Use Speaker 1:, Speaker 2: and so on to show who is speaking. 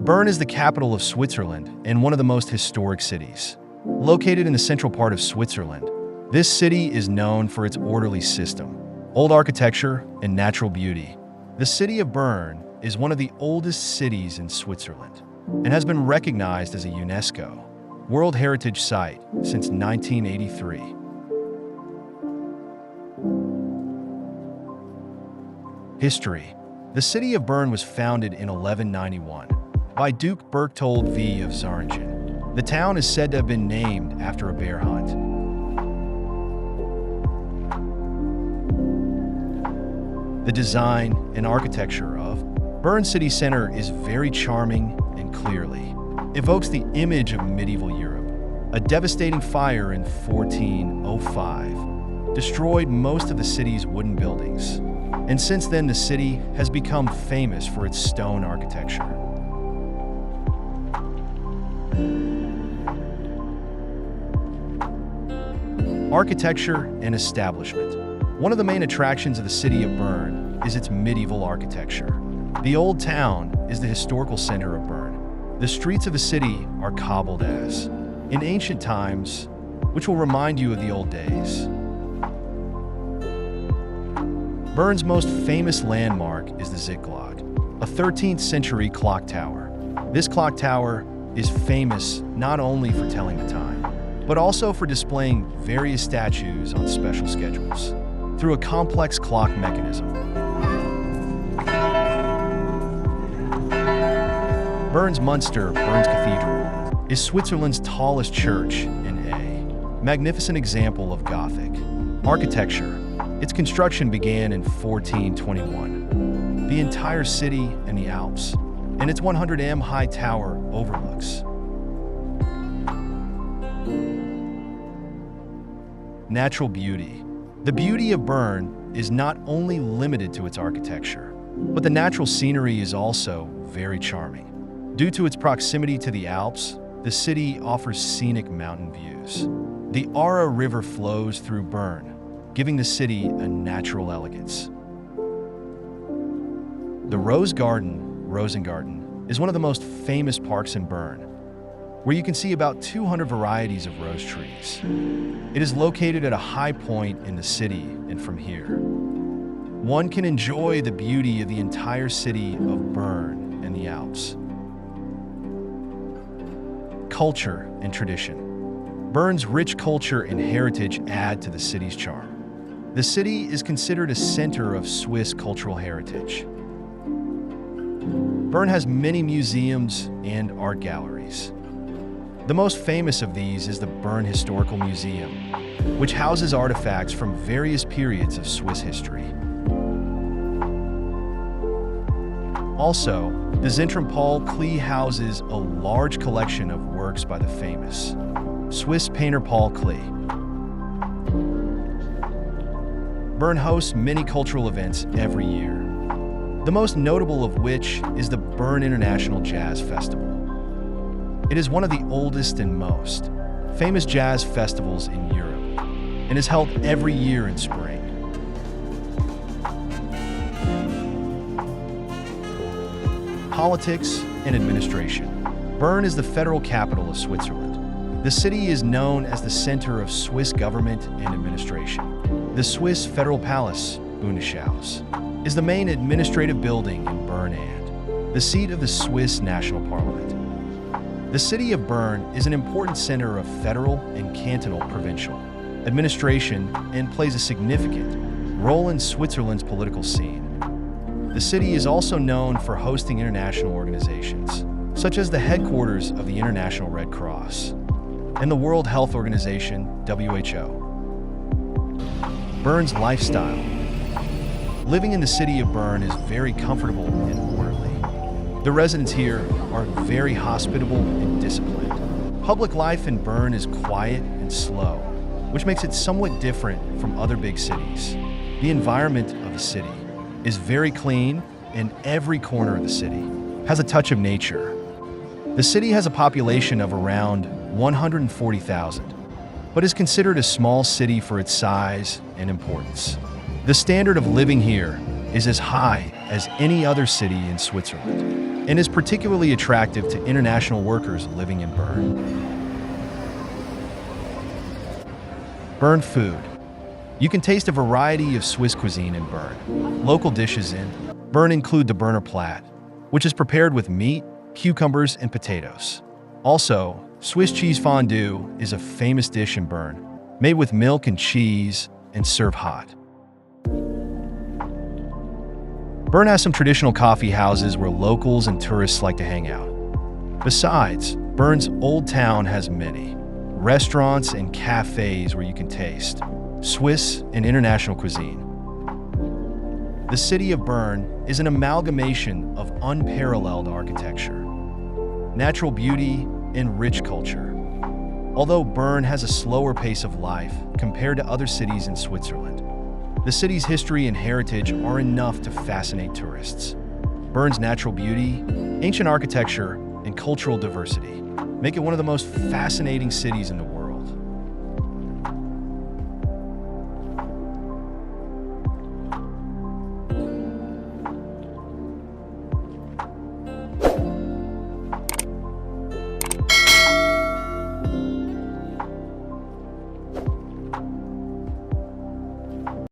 Speaker 1: Bern is the capital of Switzerland and one of the most historic cities. Located in the central part of Switzerland, this city is known for its orderly system, old architecture, and natural beauty. The city of Bern is one of the oldest cities in Switzerland and has been recognized as a UNESCO World Heritage Site since 1983. History. The city of Bern was founded in 1191 by Duke Berchtold V of Zähringen. The town is said to have been named after a bear hunt. The design and architecture of Bern city center is very charming and clearly evokes the image of medieval Europe. A devastating fire in 1405 destroyed most of the city's wooden buildings, and since then the city has become famous for its stone architecture. Architecture and establishment. One of the main attractions of the city of Bern is its medieval architecture. The Old Town is the historical center of Bern. The streets of the city are cobbled as in ancient times, which will remind you of the old days. Bern's most famous landmark is the Zytglogge, a 13th century clock tower. This clock tower is famous not only for telling the time, but also for displaying various statues on special schedules through a complex clock mechanism. Bern's Münster, Bern's Cathedral, is Switzerland's tallest church and a magnificent example of Gothic architecture. Its construction began in 1421. The entire city and the Alps, and its 100-m high tower overlooks. Natural beauty. The beauty of Bern is not only limited to its architecture, but the natural scenery is also very charming. Due to its proximity to the Alps, the city offers scenic mountain views. The Aare River flows through Bern, giving the city a natural elegance. The Rosengarten, is one of the most famous parks in Bern, where you can see about 200 varieties of rose trees. It is located at a high point in the city, and from here, one can enjoy the beauty of the entire city of Bern and the Alps. Culture and tradition. Bern's rich culture and heritage add to the city's charm. The city is considered a center of Swiss cultural heritage. Bern has many museums and art galleries. The most famous of these is the Bern Historical Museum, which houses artifacts from various periods of Swiss history. Also, the Zentrum Paul Klee houses a large collection of works by the famous Swiss painter Paul Klee. Bern hosts many cultural events every year, the most notable of which is the Bern International Jazz Festival. It is one of the oldest and most famous jazz festivals in Europe and is held every year in spring. Politics and administration. Bern is the federal capital of Switzerland. The city is known as the center of Swiss government and administration. The Swiss Federal Palace, Bundeshaus, is the main administrative building in Bern and the seat of the Swiss National Parliament. The city of Bern is an important center of federal and cantonal provincial administration and plays a significant role in Switzerland's political scene. The city is also known for hosting international organizations, such as the headquarters of the International Red Cross and the World Health Organization, WHO. Bern's lifestyle. Living in the city of Bern is very comfortable and orderly. The residents here are very hospitable and disciplined. Public life in Bern is quiet and slow, which makes it somewhat different from other big cities. The environment of the city is very clean, and every corner of the city has a touch of nature. The city has a population of around 140,000, but is considered a small city for its size and importance. The standard of living here is as high as any other city in Switzerland. and is particularly attractive to international workers living in Bern. Bern food. You can taste a variety of Swiss cuisine in Bern. Local dishes in Bern include the Berner Platte, which is prepared with meat, cucumbers, and potatoes. Also, Swiss cheese fondue is a famous dish in Bern, made with milk and cheese and served hot. Bern has some traditional coffee houses where locals and tourists like to hang out. Besides, Bern's Old Town has many restaurants and cafes where you can taste Swiss and international cuisine. The city of Bern is an amalgamation of unparalleled architecture, natural beauty, and rich culture. Although Bern has a slower pace of life compared to other cities in Switzerland, the city's history and heritage are enough to fascinate tourists. Bern's natural beauty, ancient architecture, and cultural diversity make it one of the most fascinating cities in the world.